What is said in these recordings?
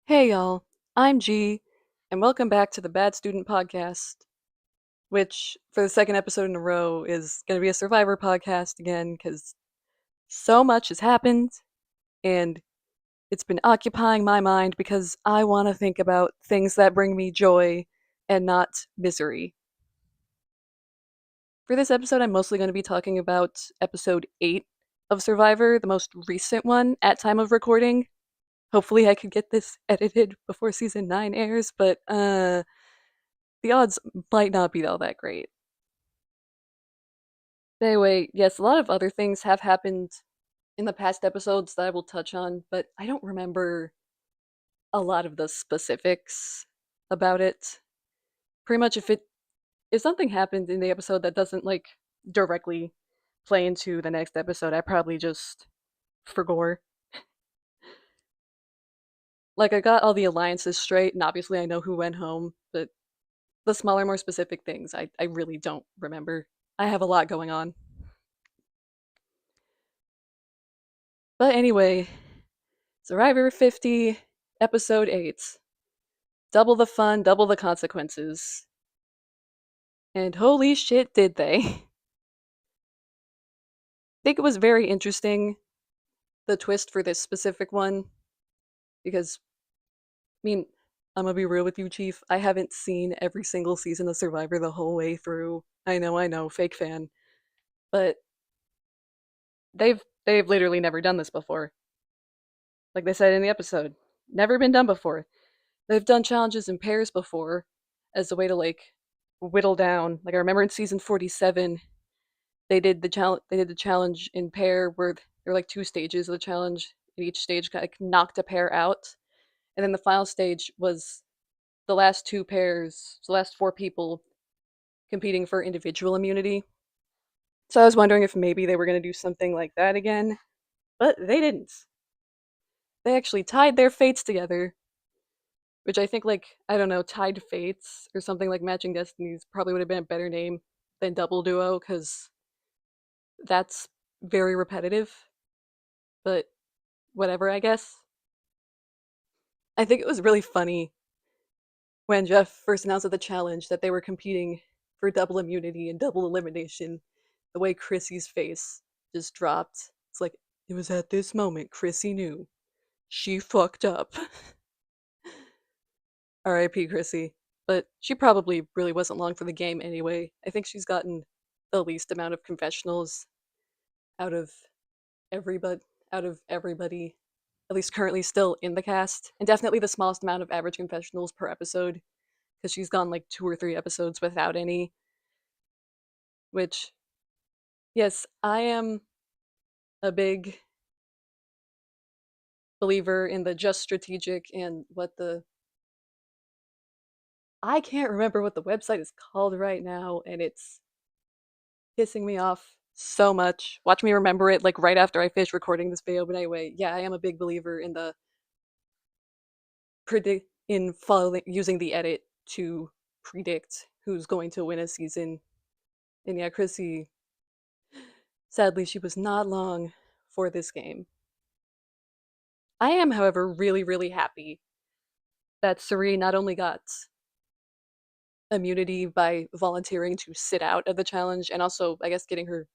Hey y'all, I'm G, and welcome back to the Bad Student Podcast, which for the second episode in a row is going to be a Survivor podcast again because so much has happened and it's been occupying my mind because I want to think about things that bring me joy and not misery. For this episode, I'm mostly going to be talking about episode 8 of Survivor, the most recent one at time of recording. Hopefully, I could get this edited before season 9 airs, but the odds might not be all that great. But anyway, yes, a lot of other things have happened in the past episodes that I will touch on, but I don't remember a lot of the specifics about it. Pretty much if something happened in the episode that doesn't directly play into the next episode, I probably just forgore. Like I got all the alliances straight, and obviously I know who went home, but the smaller, more specific things I really don't remember. I have a lot going on. But anyway, Survivor 50, Episode 8. Double the fun, double the consequences. And holy shit, did they. I think it was very interesting, the twist for this specific one, because, I mean, I'm gonna be real with you, Chief. I haven't seen every single season of Survivor the whole way through. I know, fake fan. But they've literally never done this before. Like they said in the episode. Never been done before. They've done challenges in pairs before as a way to whittle down. Like I remember in season 47, they did the challenge in pair where there were like two stages of the challenge, and each stage knocked a pair out. And then the final stage was the last two pairs, so the last four people competing for individual immunity. So I was wondering if maybe they were going to do something like that again, but they didn't. They actually tied their fates together, which I think, I don't know, tied fates or something like matching destinies probably would have been a better name than double duo, because that's very repetitive, but whatever, I guess. I think it was really funny when Jeff first announced at the challenge that they were competing for double immunity and double elimination. The way Chrissy's face just dropped. It's like, it was at this moment Chrissy knew. She fucked up. R.I.P. Chrissy. But she probably really wasn't long for the game anyway. I think she's gotten the least amount of confessionals out of everybody at least currently still in the cast, and definitely the smallest amount of average confessionals per episode, because she's gone like 2 or 3 episodes without any. Which, yes, I am a big believer in the just strategic and what the I can't remember what the website is called right now, and it's pissing me off so much. Watch me remember it right after I finish recording this video. But anyway, yeah, I am a big believer in the predict in following using the edit to predict who's going to win a season. And yeah, Chrissy, sadly, she was not long for this game. I am, however, really, really happy that Suri not only got immunity by volunteering to sit out of the challenge, and also, I guess, getting her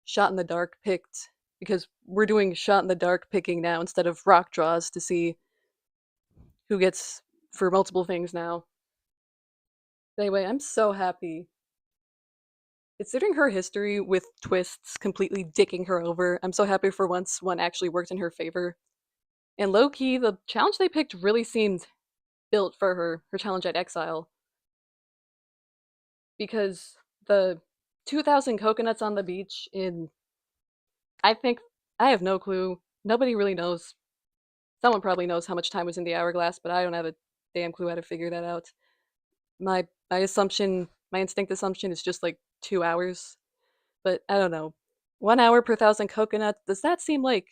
shot in the dark picked, because we're doing shot in the dark picking now instead of rock draws to see who gets for multiple things now. But anyway, I'm so happy. Considering her history with twists completely dicking her over, I'm so happy for once one actually worked in her favor. And low key, the challenge they picked really seemed built for her challenge at Exile. Because the 2,000 coconuts on the beach in, I think, I have no clue. Nobody really knows. Someone probably knows how much time was in the hourglass, but I don't have a damn clue how to figure that out. My instinct assumption is just like 2 hours, but I don't know. 1 hour per thousand coconuts. Does that seem like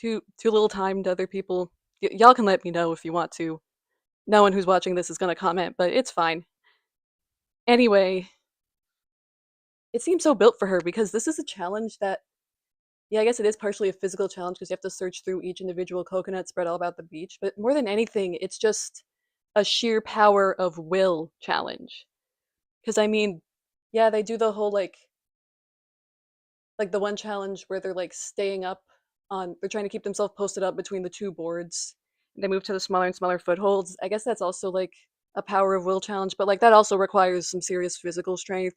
too little time to other people? Y'all can let me know if you want to. No one who's watching this is gonna comment, but it's fine. Anyway, it seems so built for her because this is a challenge that Yeah, I guess it is partially a physical challenge because you have to search through each individual coconut spread all about the beach. But more than anything, it's just a sheer power of will challenge. Because I mean, yeah, they do the whole like the one challenge where they're like staying up on they're trying to keep themselves posted up between the two boards. They move to the smaller and smaller footholds. I guess that's also like a power of will challenge, but like that also requires some serious physical strength.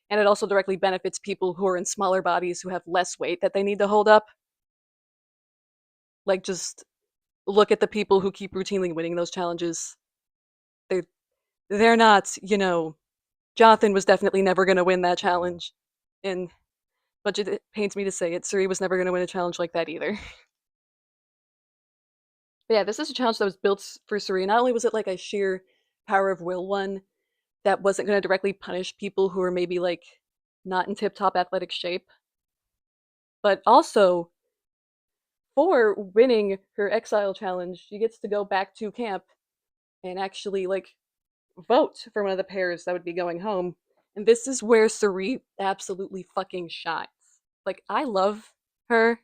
And it also directly benefits people who are in smaller bodies who have less weight that they need to hold up. Like just look at the people who keep routinely winning those challenges. They're they're not, Jonathan was definitely never gonna win that challenge. And much it pains me to say it, Suri was never gonna win a challenge like that either. But yeah, this is a challenge that was built for Suri. Not only was it like a sheer power of will one that wasn't gonna directly punish people who are maybe like not in tip top athletic shape, but also for winning her exile challenge, she gets to go back to camp and actually like vote for one of the pairs that would be going home. And this is where Sari absolutely fucking shines. Like, I love her.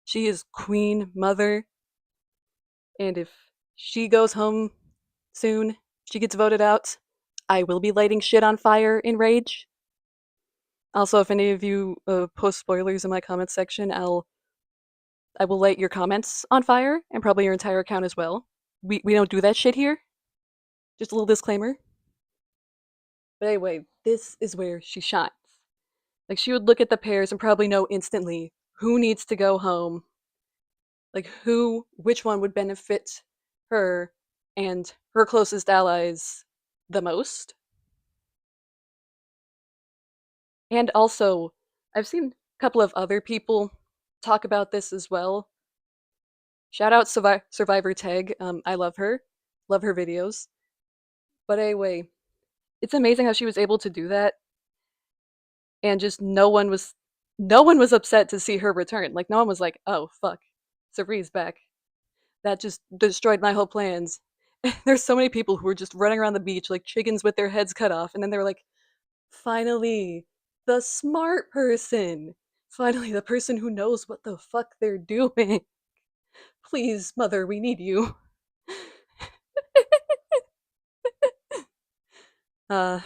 She is Queen Mother. And if she goes home soon, she gets voted out, I will be lighting shit on fire in rage. Also, if any of you post spoilers in my comments section, I will light your comments on fire and probably your entire account as well. We don't do that shit here. Just a little disclaimer. But anyway, this is where she shines. Like she would look at the pairs and probably know instantly who needs to go home, like which one would benefit her and her closest allies the most. And also, I've seen a couple of other people talk about this as well. Shout out Survivor Tag. I love her videos. But anyway, it's amazing how she was able to do that, and just no one was upset to see her return. Like no one was like, "Oh fuck, Sabri's back." That just destroyed my whole plans. There's so many people who were just running around the beach like chickens with their heads cut off, and then they were like, finally, the smart person. Finally, the person who knows what the fuck they're doing. Please, mother, we need you. Uh,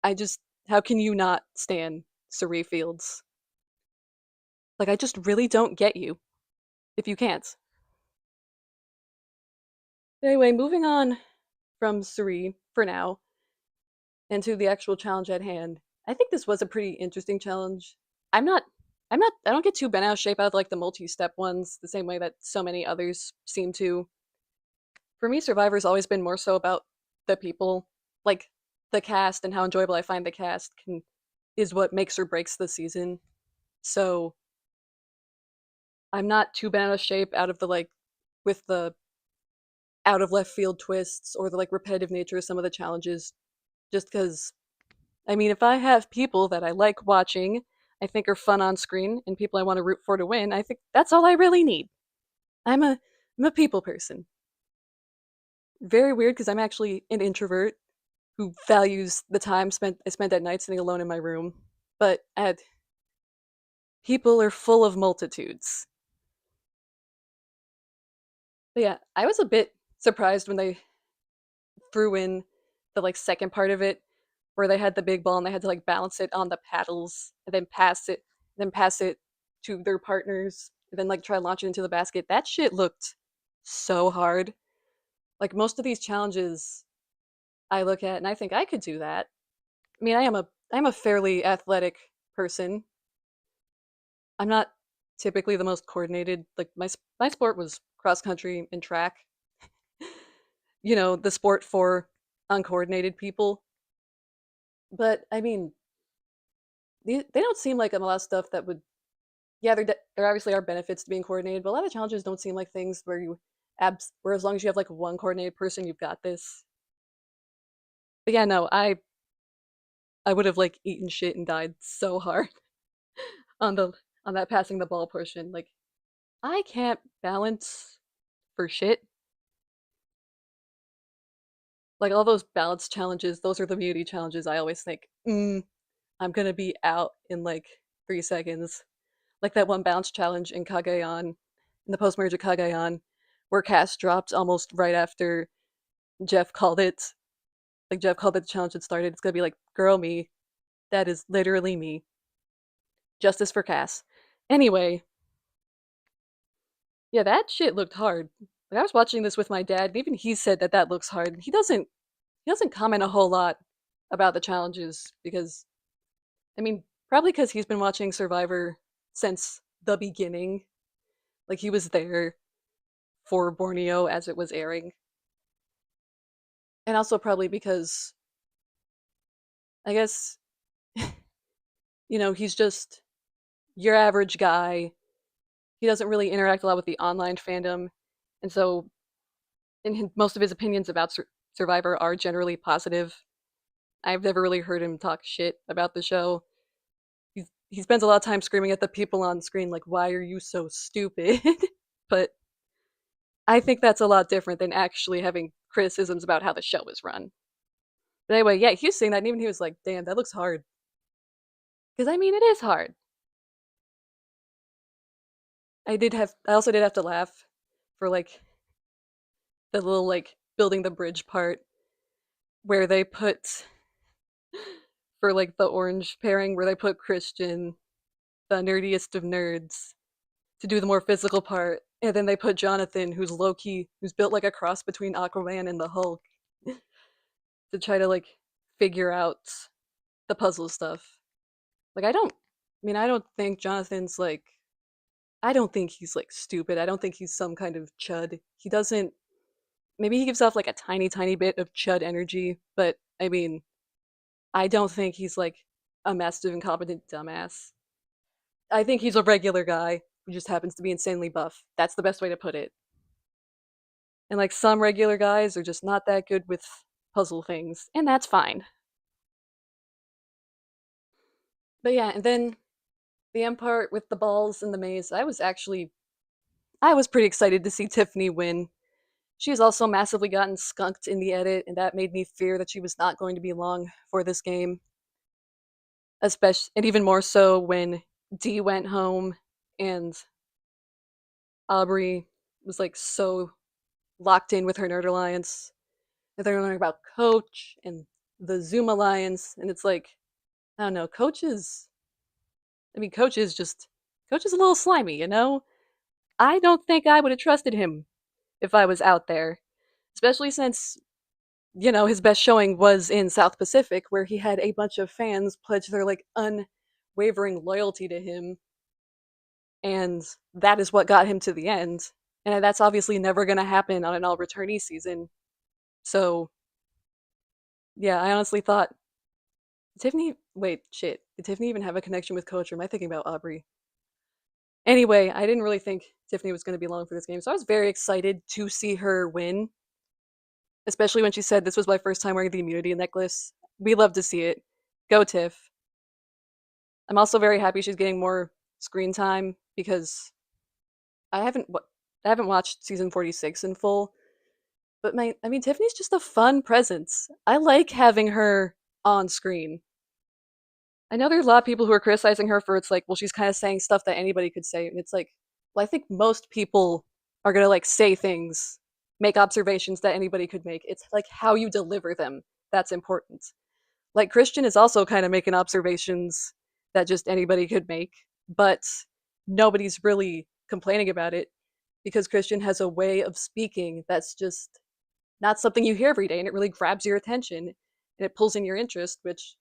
I just, how can you not stand Surrey Fields? Like, I just really don't get you if you can't. Anyway, moving on from Surrey for now and to the actual challenge at hand. I think this was a pretty interesting challenge. I'm not I don't get too bent out of shape out of like the multi-step ones the same way that so many others seem to. For me, Survivor's always been more so about the people, like the cast and how enjoyable I find the cast can is what makes or breaks the season. So I'm not too bent out of shape out of the like with the out of left field twists or the like repetitive nature of some of the challenges just because I mean, if I have people that I like watching, I think are fun on screen, and people I want to root for to win, I think that's all I really need. I'm a I'm a people person. Very weird because I'm actually an introvert who values the time spent at night sitting alone in my room. But people are full of multitudes. But yeah, I was a bit surprised when they threw in the like second part of it where they had the big ball and they had to like balance it on the paddles and then pass it to their partners, and then like try to launch it into the basket. That shit looked so hard. Like most of these challenges I look at and I think I could do that. I mean, I'm a fairly athletic person. I'm not typically the most coordinated. Like my sport was cross country and track. The sport for uncoordinated people. But I mean, they don't seem like a lot of stuff that would. Yeah, there obviously are benefits to being coordinated, but a lot of challenges don't seem like things where where as long as you have like one coordinated person, you've got this. But yeah, no, I would have like eaten shit and died so hard on the on that passing the ball portion. Like I can't balance for shit. Like all those balance challenges, those are the beauty challenges. I always think, I'm gonna be out in like 3 seconds. Like that one bounce challenge in Kagayan, in the post merge of Kagayan, where Cass dropped almost right after Jeff called it. Like Jeff called that the challenge had started. It's gonna be like, girl, me. That is literally me. Justice for Cass. Anyway, yeah, that shit looked hard. Like I was watching this with my dad, and even he said that that looks hard. He doesn't comment a whole lot about the challenges because I mean, probably because he's been watching Survivor since the beginning. Like he was there for Borneo as it was airing. And also probably because I guess he's just your average guy. He doesn't really interact a lot with the online fandom. And so most of his opinions about Survivor are generally positive. I've never really heard him talk shit about the show. He spends a lot of time screaming at the people on screen like, "Why are you so stupid?" But I think that's a lot different than actually having criticisms about how the show is run. But anyway, yeah, he was saying that, and even he was like, "Damn, that looks hard." Because I mean, it is hard. I also did have to laugh for like the little like building the bridge part where they put for like the orange pairing where they put Christian, the nerdiest of nerds, to do the more physical part, and then they put Jonathan, who's low key, who's built like a cross between Aquaman and the Hulk, to try to like figure out the puzzle stuff. Like I don't think Jonathan's like I don't think he's like stupid. I don't think he's some kind of chud. He doesn't maybe he gives off like a tiny tiny bit of chud energy, but I mean, I don't think he's like a massive incompetent dumbass. I think he's a regular guy who just happens to be insanely buff. That's the best way to put it. And like some regular guys are just not that good with puzzle things, and that's fine. But yeah, and then the end part with the balls and the maze, I was pretty excited to see Tiffany win. She has also massively gotten skunked in the edit, and that made me fear that she was not going to be long for this game. Especially and even more so when Dee went home and Aubrey was like so locked in with her nerd alliance. And they're learning about Coach and the Zoom alliance, and it's like I don't know, Coach is just Coach is a little slimy. I don't think I would have trusted him if I was out there, especially since his best showing was in South Pacific, where he had a bunch of fans pledge their like unwavering loyalty to him, and that is what got him to the end. And that's obviously never going to happen on an all returnee season. So yeah, I honestly thought Tiffany. Wait, shit. Did Tiffany even have a connection with Coach, or am I thinking about Aubrey? Anyway, I didn't really think Tiffany was going to be long for this game, so I was very excited to see her win, especially when she said this was my first time wearing the immunity necklace. We love to see it. Go Tiff. I'm also very happy she's getting more screen time because I haven't I haven't watched season 46 in full, but I mean Tiffany's just a fun presence. I like having her on screen. I know there's a lot of people who are criticizing her for it's like, well, she's kind of saying stuff that anybody could say, and it's like, well, I think most people are gonna like say things, make observations that anybody could make. It's like how you deliver them that's important. Like Christian is also kind of making observations that just anybody could make, but nobody's really complaining about it because Christian has a way of speaking that's just not something you hear every day, and it really grabs your attention and it pulls in your interest, which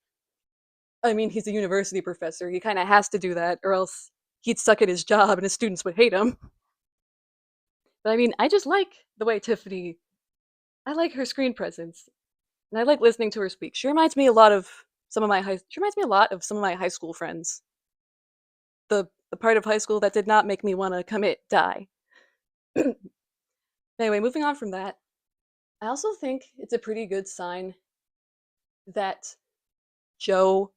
I mean, he's a university professor. He kind of has to do that, or else he'd suck at his job and his students would hate him. But I mean, I just like the way Tiffany, I like her screen presence, and I like listening to her speak. She reminds me a lot of she reminds me a lot of some of my high school friends. The part of high school that did not make me want to commit die. Anyway, moving on from that, I also think it's a pretty good sign that Joe,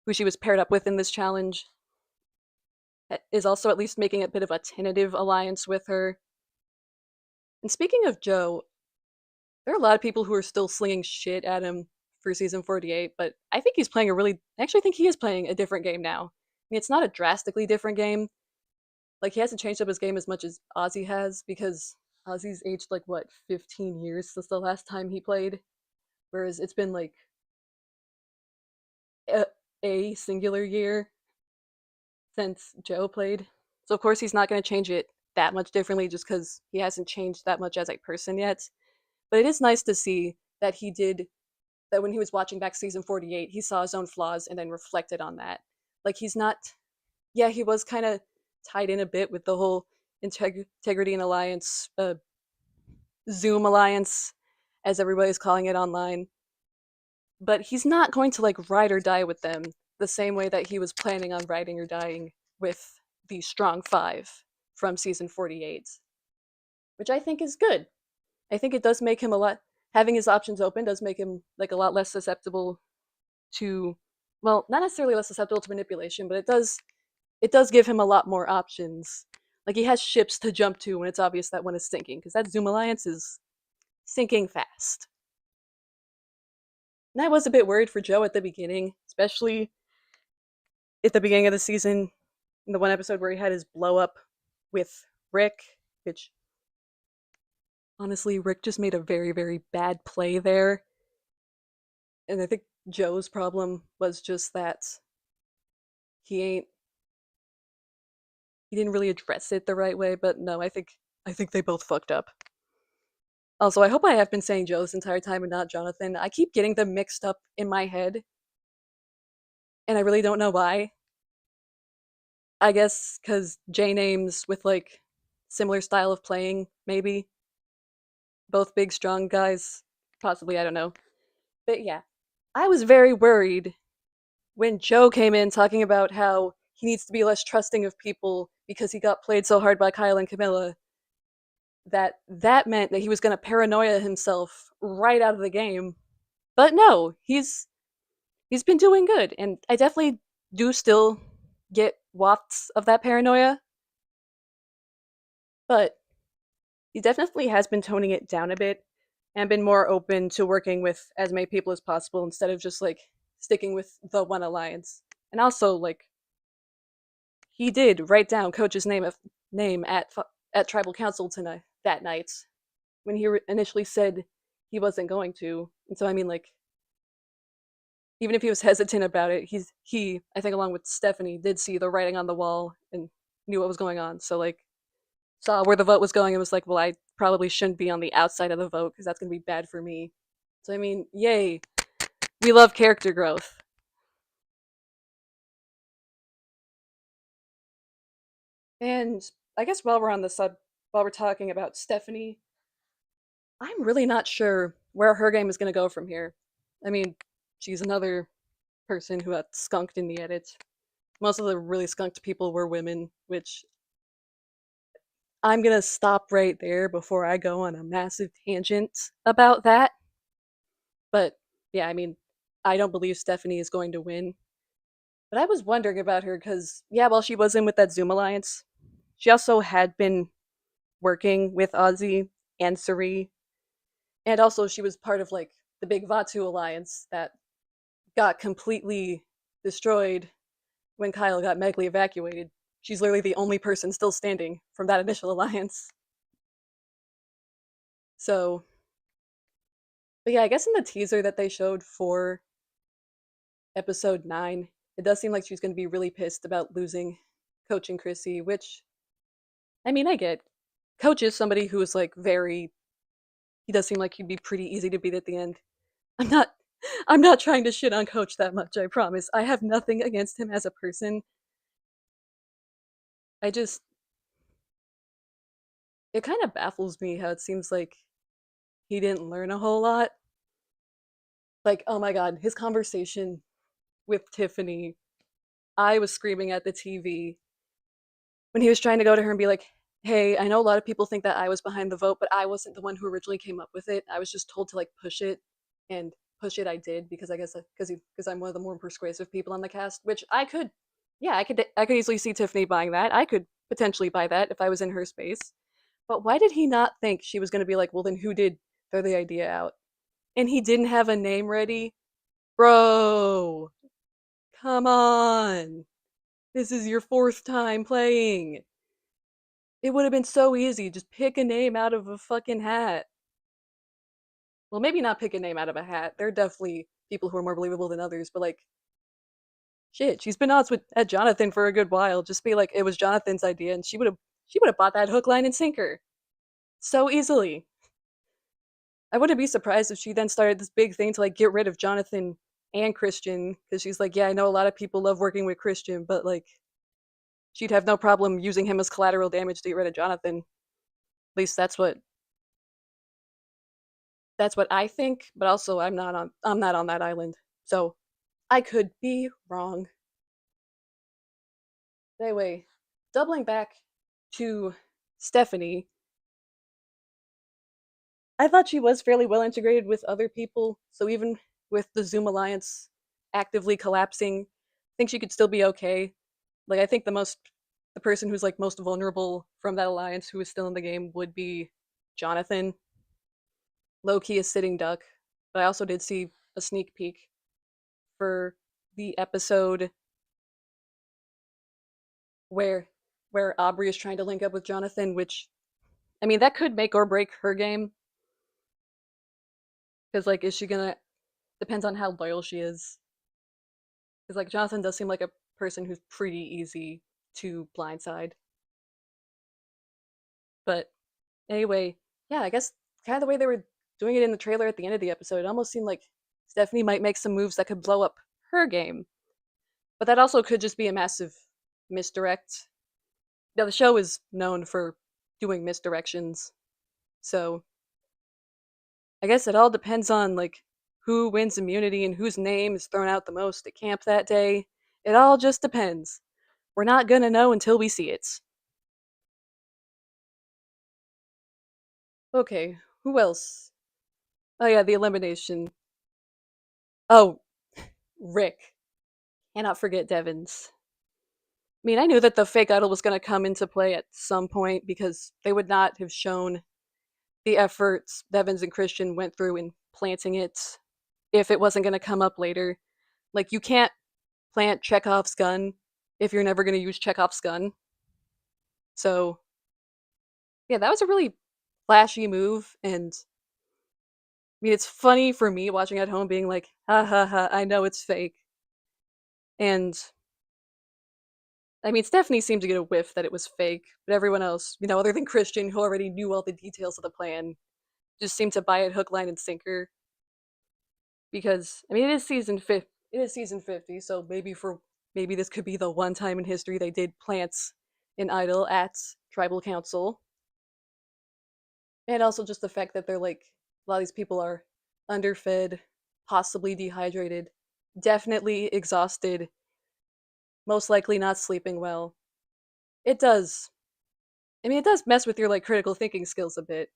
who she was paired up with in this challenge, is also at least making a bit of a tentative alliance with her. And speaking of Joe, there are a lot of people who are still slinging shit at him for season 48, but I think he's playing I actually think he is playing a different game now. mean, it's not a drastically different game. Like he hasn't changed up his game as much as Ozzy has because Ozzy's aged like what 15 years since the last time he played, whereas it's been like a, a singular year since Joe played. So of course he's not going to change it that much differently just because he hasn't changed that much as a person yet. But it is nice to see that he did that when he was watching back season 48, he saw his own flaws and then reflected on that. Like he's not, yeah, he was kind of tied in a bit with the whole integrity and alliance, Zoom alliance, as everybody's calling it online. But he's not going to like ride or die with them the same way that he was planning on riding or dying with the Strong Five from season 48, which I think is good. I think it does make him a lot, having his options open does make him like a lot less susceptible to, well, not necessarily less susceptible to manipulation, but it does give him a lot more options. Like he has ships to jump to when it's obvious that one is sinking, because that Zoom alliance is sinking fast. And I was a bit worried for Joe at the beginning, especially at the beginning of the season, in the one episode where he had his blow up with Rick, which honestly, Rick just made a very, very bad play there. And I think Joe's problem was just that he ain't he didn't really address it the right way, but no, I think they both fucked up. Also, I hope I have been saying Joe this entire time and not Jonathan. I keep getting them mixed up in my head, and I really don't know why. I guess because J names with like similar style of playing, maybe. Both big, strong guys. Possibly, I don't know. But yeah, I was very worried when Joe came in talking about how he needs to be less trusting of people because he got played so hard by Kyle and Camilla, that meant that he was going to paranoia himself right out of the game. But no, he's been doing good, and I definitely do still get wafts of that paranoia, but he definitely has been toning it down a bit and been more open to working with as many people as possible instead of just like sticking with the one alliance. And also, like he did write down Coach's name at tribal council tonight that night when he initially said he wasn't going to. And so I mean, like even if he was hesitant about it, he I think along with Stephanie did see the writing on the wall and knew what was going on. So like saw where the vote was going and was like, well, I probably shouldn't be on the outside of the vote because that's gonna be bad for me. So I mean, yay, we love character growth. And I guess while we're talking about Stephanie, I'm really not sure where her game is gonna go from here. I mean, she's another person who got skunked in the edit. Most of the really skunked people were women, which I'm gonna stop right there before I go on a massive tangent about that. But yeah, I mean, I don't believe Stephanie is going to win. But I was wondering about her because, yeah, while she was in with that Zoom alliance, she also had been working with Ozzy and Suri. And also, she was part of like the big Vatu alliance that got completely destroyed when Kyle got medically evacuated. She's literally the only person still standing from that initial alliance. So, but yeah, I guess in the teaser that they showed for episode 9, it does seem like she's going to be really pissed about losing Coach and Chrissy, which, I mean, I get. Coach is somebody who is like very, he does seem like he'd be pretty easy to beat at the end. I'm not, I'm not trying to shit on Coach that much, I promise. I have nothing against him as a person. I just, it kind of baffles me how it seems like he didn't learn a whole lot. Like, oh my god, his conversation with Tiffany, I was screaming at the TV when he was trying to go to her and be like, "Hey, I know a lot of people think that I was behind the vote, but I wasn't the one who originally came up with it. I was just told to like push it, and push it I did because I guess because I'm one of the more persuasive people on the cast, which I could, yeah, I could easily see Tiffany buying that. I could potentially buy that if I was in her space. But why did he not think she was going to be like, well, then who did throw the idea out? And he didn't have a name ready, bro. Come on. This is your fourth time playing. It would have been so easy. Just pick a name out of a fucking hat. Well, maybe not pick a name out of a hat. There are definitely people who are more believable than others, but like, shit, she's been odds with at Jonathan for a good while. Just be like, it was Jonathan's idea, and she would have bought that hook, line, and sinker so easily. I wouldn't be surprised if she then started this big thing to like get rid of Jonathan and Christian because she's like, yeah, I know a lot of people love working with Christian, but like, she'd have no problem using him as collateral damage to get rid of Jonathan. At least that's what I think. But also, I'm not on that island, so I could be wrong. Anyway, doubling back to Stephanie, I thought she was fairly well integrated with other people. So even with the Zoom alliance actively collapsing, I think she could still be okay. Like I think the person who's like most vulnerable from that alliance who is still in the game would be Jonathan. Low key a sitting duck. But I also did see a sneak peek for the episode where Aubrey is trying to link up with Jonathan, which I mean that could make or break her game. Because like, is she gonna? Depends on how loyal she is. Because like Jonathan does seem like a person who's pretty easy to blindside. But anyway, yeah, I guess kind of the way they were doing it in the trailer at the end of the episode, it almost seemed like Stephanie might make some moves that could blow up her game. But that also could just be a massive misdirect. Now the show is known for doing misdirections, so I guess it all depends on like who wins immunity and whose name is thrown out the most at camp that day. It all just depends. We're not gonna know until we see it. Okay, who else? Oh yeah, the elimination. Oh, Rick. Cannot forget Devons. I mean, I knew that the fake idol was going to come into play at some point because they would not have shown the efforts Devons and Christian went through in planting it if it wasn't going to come up later. Like, you can't plant Chekhov's gun if you're never going to use Chekhov's gun. So, yeah, that was a really flashy move. And I mean, it's funny for me watching at home being like, ha ha ha, I know it's fake. And I mean, Stephanie seemed to get a whiff that it was fake, but everyone else, other than Christian, who already knew all the details of the plan, just seemed to buy it hook, line, and sinker. Because I mean, It is season 50, so maybe this could be the one time in history they did plant an idol at tribal council, and also just the fact that they're like a lot of these people are underfed, possibly dehydrated, definitely exhausted, most likely not sleeping well. It does. I mean, it does mess with your like critical thinking skills a bit,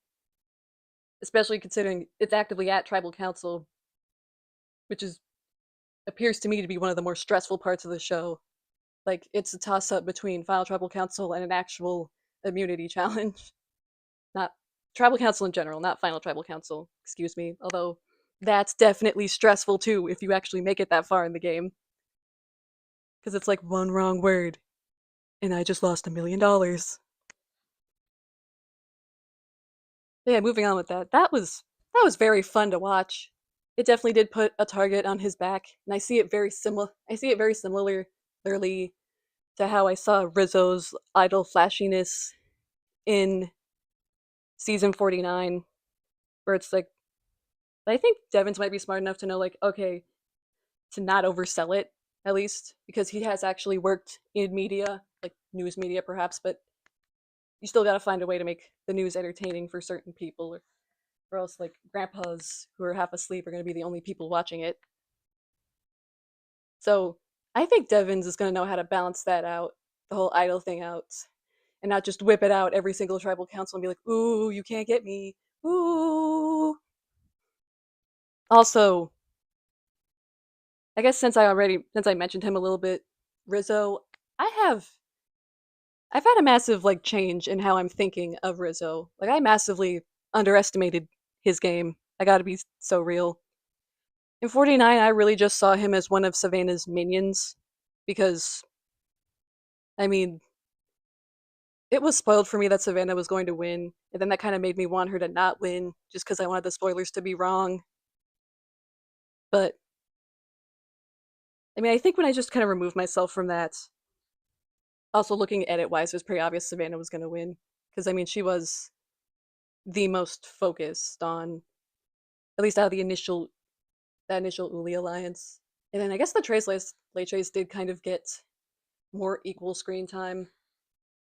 especially considering it's actively at tribal council, which is appears to me to be one of the more stressful parts of the show. Like it's a toss up between final tribal council and an actual immunity challenge. Not tribal council in general, not final tribal council, excuse me. Although that's definitely stressful too if you actually make it that far in the game. Because it's like one wrong word and I just lost $1 million. Yeah, moving on with that. That was very fun to watch. It definitely did put a target on his back, and I see it very similarly to how I saw Rizzo's idol flashiness in season 49, where it's like I think Devins might be smart enough to know like, okay, to not oversell it, at least, because he has actually worked in media, like news media perhaps, but you still gotta find a way to make the news entertaining for certain people, or else like grandpas who are half asleep are going to be the only people watching it. So I think Devins is going to know how to balance that out, the whole idol thing out, and not just whip it out every single tribal council and be like, "Ooh, you can't get me." Ooh. Also, I guess since I mentioned him a little bit, Rizzo, I have I've had a massive like change in how I'm thinking of Rizzo. Like I massively underestimated his game. I got to be so real. In 49, I really just saw him as one of Savannah's minions because I mean, it was spoiled for me that Savannah was going to win, and then that kind of made me want her to not win just because I wanted the spoilers to be wrong. But I mean, I think when I just kind of removed myself from that, also looking at it wise, it was pretty obvious Savannah was going to win because I mean, she was the most focused on at least out of the initial that initial Uli alliance. And then I guess the Trace Late Trace did kind of get more equal screen time,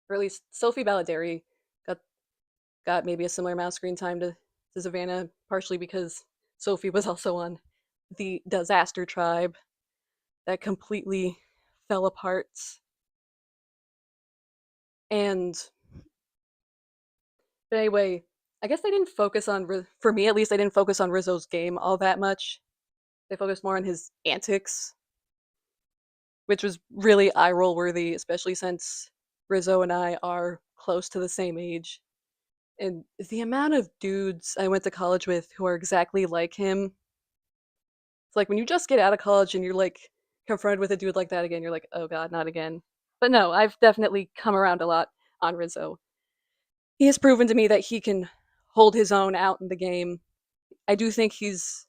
or at least Sophie Balladari got got maybe a similar amount of screen time to Savannah, partially because Sophie was also on the Disaster Tribe that completely fell apart. And but anyway, I guess they didn't focus on for me at least. I didn't focus on Rizzo's game all that much. They focused more on his antics, which was really eye roll worthy, especially since Rizzo and I are close to the same age. And the amount of dudes I went to college with who are exactly like him, it's like when you just get out of college and you're like confronted with a dude like that again, you're like, oh god, not again. But no, I've definitely come around a lot on Rizzo. He has proven to me that he can hold his own out in the game. I do think he's.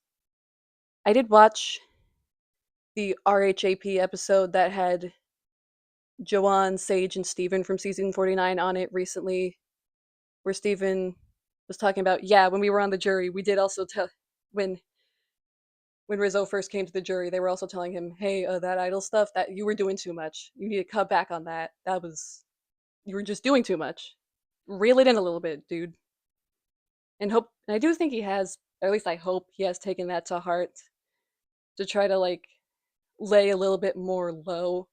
I did watch the RHAP episode that had Joanne, Sage, and Steven from season 49 on it recently, where Steven was talking about, yeah, when we were on the jury, we did also tell when Rizzo first came to the jury, they were also telling him, hey, that idol stuff, that you were doing too much. You need to cut back on that. That was you were just doing too much. Reel it in a little bit, dude. And I do think he has, or at least I hope he has taken that to heart to try to like lay a little bit more low.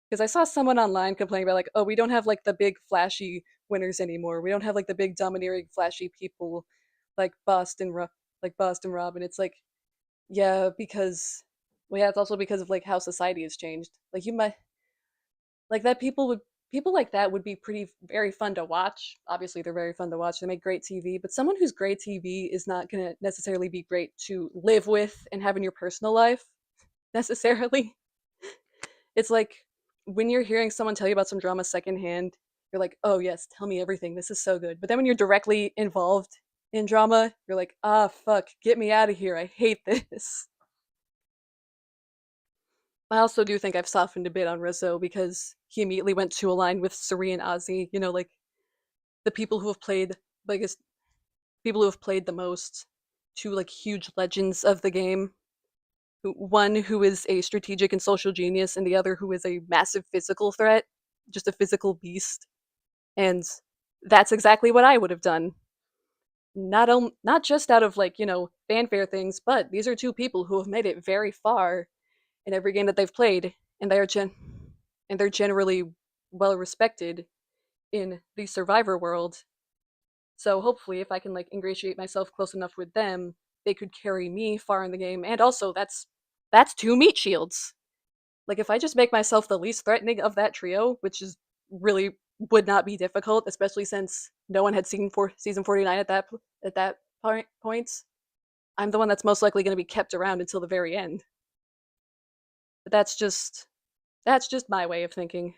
Because I saw someone online complaining about like, oh, we don't have like the big flashy winners anymore. We don't have like the big domineering flashy people like Boston Rob, and it's like, yeah, because well, yeah, it's also because of like how society has changed. Like you might like that people like that would be pretty very fun to watch. Obviously, they're very fun to watch. They make great TV, but someone who's great TV is not going to necessarily be great to live with and have in your personal life necessarily. It's like when you're hearing someone tell you about some drama secondhand, you're like, "Oh yes, tell me everything. This is so good." But then when you're directly involved in drama, you're like, "Ah, fuck, get me out of here. I hate this." I also do think I've softened a bit on Rizzo because he immediately went to align with Suri and Ozzy. You know, like the people who have played, biggest people who have played the most, two like huge legends of the game. One who is a strategic and social genius, and the other who is a massive physical threat, just a physical beast. And that's exactly what I would have done. Not just out of like fanfare things, but these are two people who have made it very far in every game that they've played, and they're generally well respected in the survivor world. So hopefully, if I can like ingratiate myself close enough with them, they could carry me far in the game. And also, that's two meat shields. Like if I just make myself the least threatening of that trio, which is really would not be difficult, especially since no one had seen for season 49 at that point. I'm the one that's most likely going to be kept around until the very end. But that's just my way of thinking.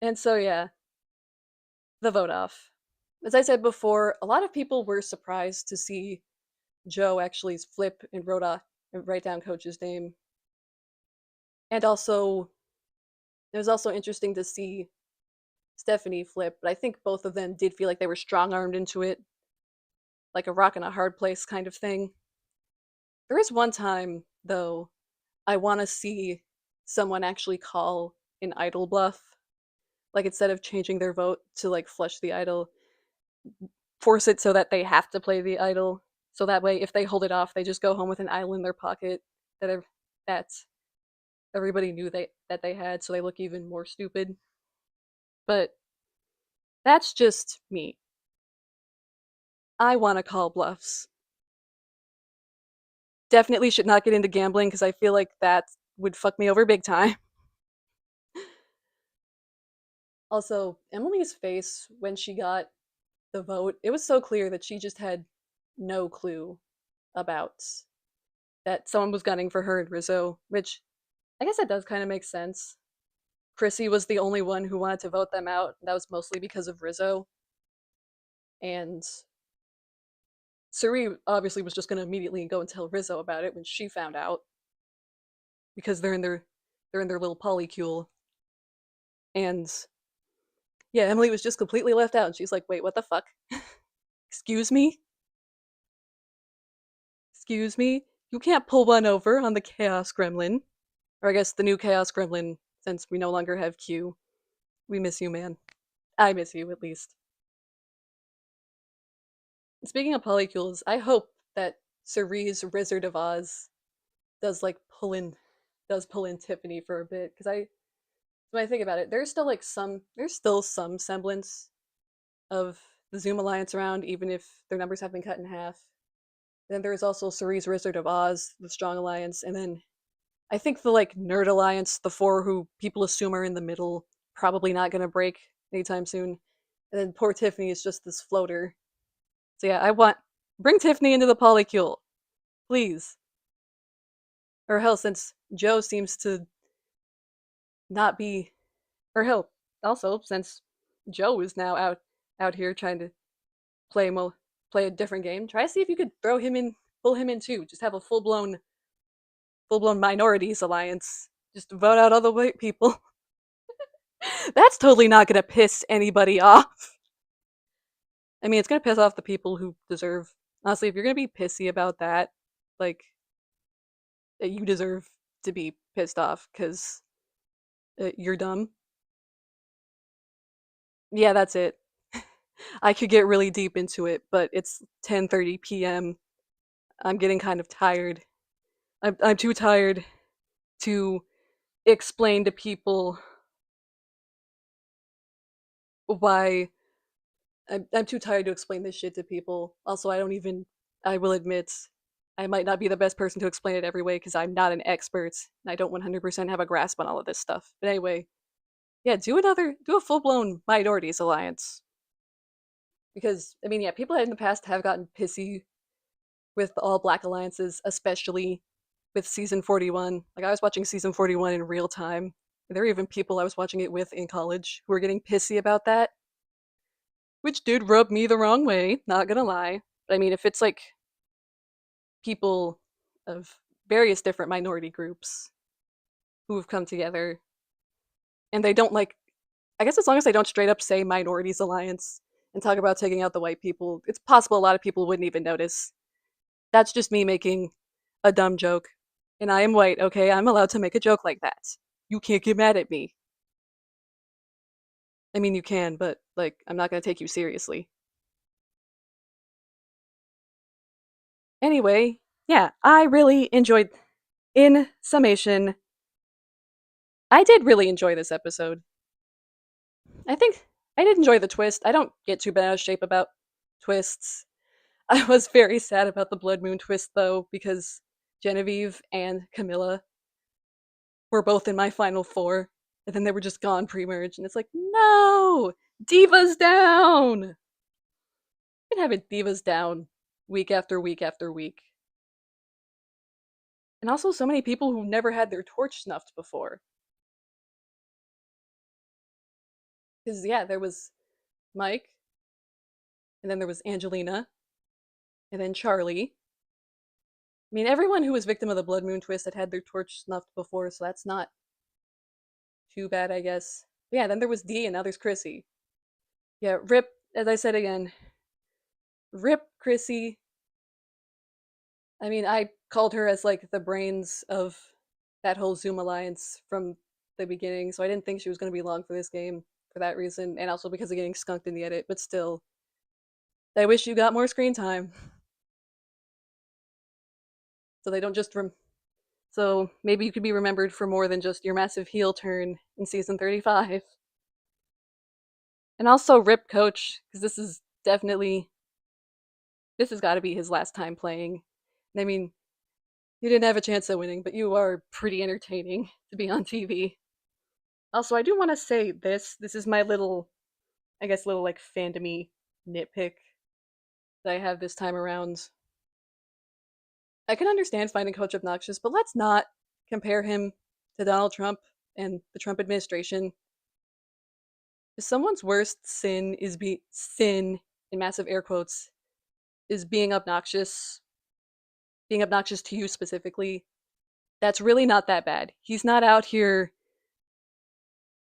And so yeah, the vote off. As I said before, a lot of people were surprised to see Joe actually flip and write down Coach's name. And also, it was also interesting to see Stephanie flip, but I think both of them did feel like they were strong armed into it, like a rock in a hard place kind of thing. There is one time, though, I want to see someone actually call an idol bluff. Like instead of changing their vote to like flush the idol, force it so that they have to play the idol. So that way, if they hold it off, they just go home with an idol in their pocket that everybody knew that they had, so they look even more stupid. But that's just me. I want to call bluffs. Definitely should not get into gambling because I feel like that would fuck me over big time. Also, Emily's face when she got the vote, it was so clear that she just had no clue about that someone was gunning for her and Rizzo, which I guess that does kind of make sense. Chrissy was the only one who wanted to vote them out. That was mostly because of Rizzo. And Suri obviously was just going to immediately go and tell Rizzo about it when she found out because they're in their little polycule. And yeah, Emily was just completely left out. And she's like, "Wait, what the fuck? Excuse me? Excuse me? You can't pull one over on the Chaos Gremlin." Or I guess the new Chaos Gremlin, since we no longer have Q. We miss you, man. I miss you, at least. Speaking of polycules, I hope that Cerise Wizard of Oz does like pull in Tiffany for a bit because I when I think about it, there's still some semblance of the Zoom Alliance around, even if their numbers have been cut in half. Then there's also Cerise Wizard of Oz, the Strong Alliance, and then I think the like Nerd Alliance, the four who people assume are in the middle, probably not gonna break anytime soon. And then poor Tiffany is just this floater. So yeah, I want bring Tiffany into the polycule, please. Or hell, since Joe seems to not be, or hell, also since Joe is now out here trying to play play a different game, try to see if you could throw him in, pull him in too. Just have a full blown minorities alliance. Just vote out all the white people. That's totally not gonna piss anybody off. I mean, it's gonna piss off the people who deserve. Honestly, if you're gonna be pissy about that, like you deserve to be pissed off because you're dumb. Yeah, that's it. I could get really deep into it, but it's 10:30 p.m. I'm getting kind of tired. I'm too tired to explain to people why I'm too tired to explain this shit to people. Also, I will admit I might not be the best person to explain it every way because I'm not an expert and I don't 100% have a grasp on all of this stuff. But anyway, yeah, do a full blown minorities alliance because I mean, yeah, people in the past have gotten pissy with all black alliances, especially with season 41. Like I was watching season 41 in real time. There are even people I was watching it with in college who were getting pissy about that, which did rub me the wrong way, not gonna lie. But I mean, if it's like people of various different minority groups who have come together and they don't like, I guess as long as they don't straight up say minorities alliance and talk about taking out the white people, it's possible a lot of people wouldn't even notice. That's just me making a dumb joke. And I am white, okay? I'm allowed to make a joke like that. You can't get mad at me. I mean, you can, but like, I'm not gonna take you seriously. Anyway, yeah, I really enjoyed. In summation, I did really enjoy this episode. I think I did enjoy the twist. I don't get too bent out of shape about twists. I was very sad about the Blood Moon twist, though, because Genevieve and Camilla were both in my final four, and then they were just gone pre merge, and it's like, no! Divas down! Been having Divas down week after week after week. And also so many people who never had their torch snuffed before. Because, yeah, there was Mike, and then there was Angelina, and then Charlie. I mean, everyone who was victim of the Blood Moon twist had their torch snuffed before, so that's not too bad, I guess. But yeah, then there was Dee, and now there's Chrissy. Yeah, rip, as I said again, rip Chrissy. I mean, I called her as like the brains of that whole Zoom alliance from the beginning, so I didn't think she was going to be long for this game for that reason, and also because of getting skunked in the edit. But still, I wish you got more screen time, so they don't just so maybe you could be remembered for more than just your massive heel turn in season 35. And also rip Coach, because this has got to be his last time playing. I mean, you didn't have a chance at winning, but you are pretty entertaining to be on TV. Also, I do want to say this. This is my little, I guess, little like fandomy nitpick that I have this time around. I can understand finding Coach obnoxious, but let's not compare him to Donald Trump and the Trump administration. If someone's worst sin in massive air quotes is being obnoxious to you specifically, that's really not that bad. He's not out here.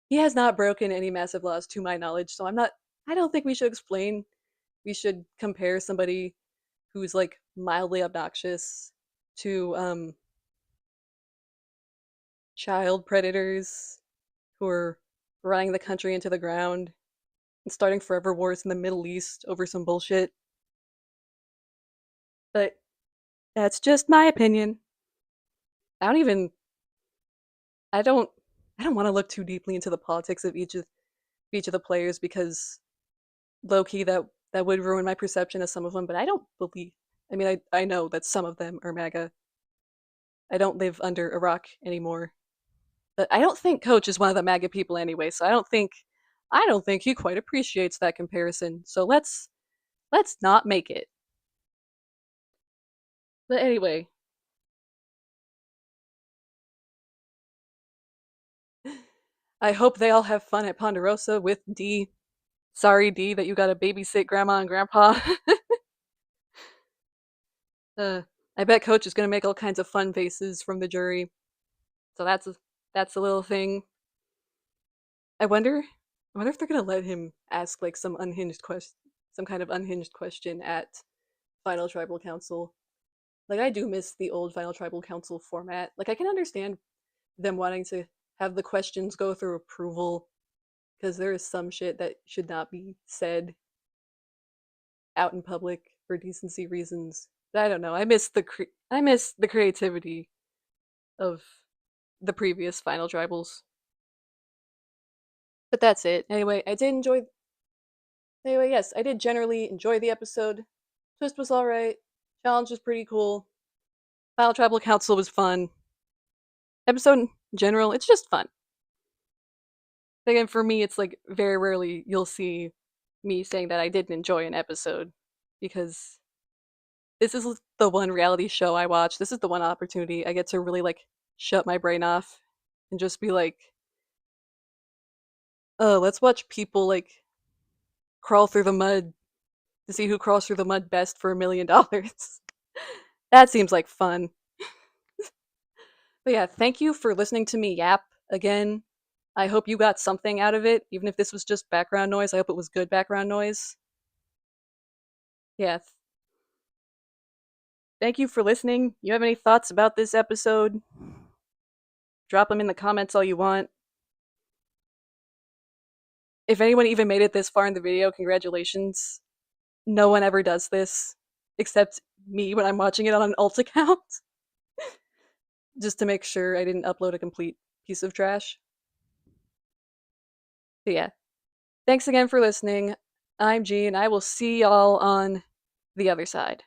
He has not broken any massive laws to my knowledge, so I don't think we should explain. We should compare somebody who's like mildly obnoxious to child predators who are running the country into the ground and starting forever wars in the Middle East over some bullshit. But that's just my opinion. I don't even I don't I don't want to look too deeply into the politics of each of the players because low key that would ruin my perception of some of them, but I don't believe I mean I know that some of them are MAGA. I don't live under a rock anymore. But I don't think Coach is one of the MAGA people anyway, so I don't think he quite appreciates that comparison. So let's not make it. But anyway, I hope they all have fun at Ponderosa with D. Sorry, D, that you got to babysit Grandma and Grandpa. uh, I bet Coach is gonna make all kinds of fun faces from the jury. So that's a little thing. I wonder if they're gonna let him ask like some kind of unhinged question at Final Tribal Council. Like I do miss the old Final Tribal Council format. Like I can understand them wanting to have the questions go through approval because there is some shit that should not be said out in public for decency reasons. But I don't know. I miss the creativity of the previous Final Tribals. But that's it. Anyway, yes, I did generally enjoy the episode. Twist was alright. Challenge was pretty cool. Final Tribal Council was fun. Episode in general, it's just fun. Again, for me, it's like very rarely you'll see me saying that I didn't enjoy an episode because this is the one reality show I watch. This is the one opportunity I get to really like shut my brain off and just be like, oh, let's watch people like crawl through the mud to see who crawls through the mud best for $1 million. That seems like fun. But yeah, thank you for listening to me yap again. I hope you got something out of it, even if this was just background noise. I hope it was good background noise. Yeah. Thank you for listening. You have any thoughts about this episode? Drop them in the comments all you want. If anyone even made it this far in the video, congratulations. No one ever does this, except me when I'm watching it on an alt account. Just to make sure I didn't upload a complete piece of trash. But yeah, thanks again for listening. I'm G, and I will see y'all on the other side.